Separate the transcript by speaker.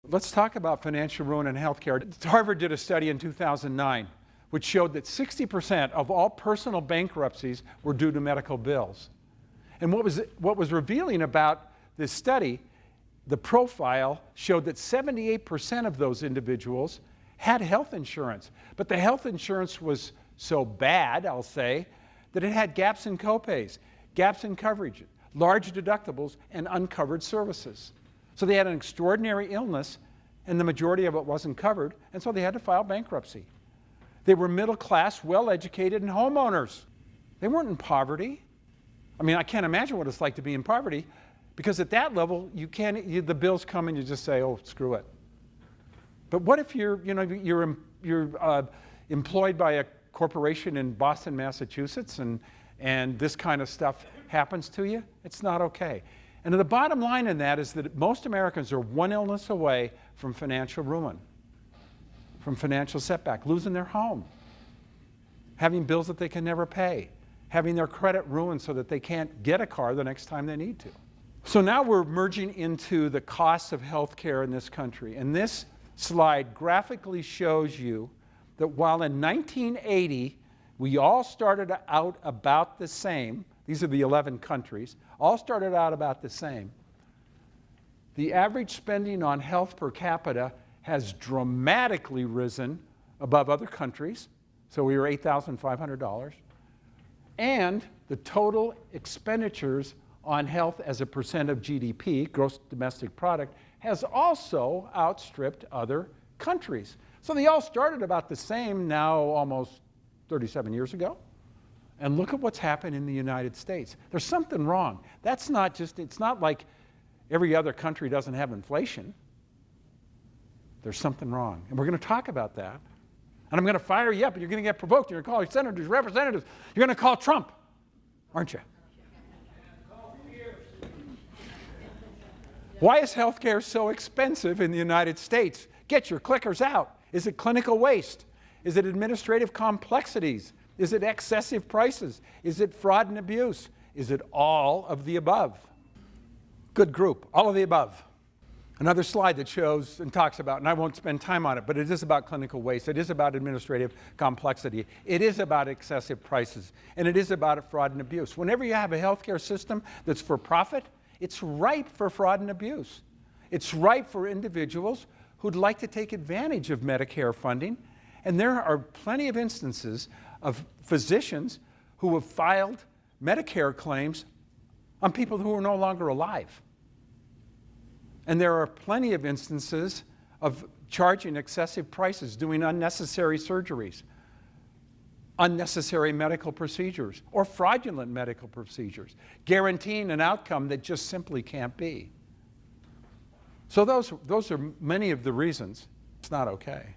Speaker 1: Let's talk about financial ruin in healthcare. Harvard did a study in 2009 which showed that 60% of all personal bankruptcies were due to medical bills. And what was revealing about this study, the profile showed that 78% of those individuals had health insurance. But the health insurance was so bad, I'll say, that it had gaps in copays, gaps in coverage, large deductibles, and uncovered services. So they had an extraordinary illness, and the majority of it wasn't covered, and so they had to file bankruptcy. They were middle class, well-educated, and homeowners. They weren't in poverty. I mean, I can't imagine what it's like to be in poverty, because at that level, the bills come and you just say, oh, screw it. But what if you're employed by a corporation in Boston, Massachusetts, and this kind of stuff happens to you? It's not okay. And the bottom line in that is that most Americans are one illness away from financial ruin, from financial setback, losing their home, having bills that they can never pay, having their credit ruined so that they can't get a car the next time they need to. So now we're merging into the costs of healthcare in this country. And this slide graphically shows you that while in 1980, we all started out about the same, these are the 11 countries, all started out about the same, the average spending on health per capita has dramatically risen above other countries. So we were $8,500. And the total expenditures on health as a percent of GDP, gross domestic product, has also outstripped other countries. So they all started about the same now almost 37 years ago. And look at what's happened in the United States. There's something wrong. It's not like every other country doesn't have inflation. There's something wrong. And we're going to talk about that. And I'm going to fire you up, and you're going to get provoked. You're going to call your senators, representatives. You're going to call Trump, aren't you? Why is healthcare so expensive in the United States? Get your clickers out. Is it clinical waste? Is it administrative complexities? Is it excessive prices? Is it fraud and abuse? Is it all of the above? Good group, all of the above. Another slide that shows and talks about, and I won't spend time on it, but it is about clinical waste. It is about administrative complexity. It is about excessive prices. And it is about fraud and abuse. Whenever you have a healthcare system that's for profit, it's ripe for fraud and abuse. It's ripe for individuals who'd like to take advantage of Medicare funding. And there are plenty of instances of physicians who have filed Medicare claims on people who are no longer alive. And there are plenty of instances of charging excessive prices, doing unnecessary surgeries, unnecessary medical procedures, or fraudulent medical procedures, guaranteeing an outcome that just simply can't be. So those are many of the reasons it's not okay.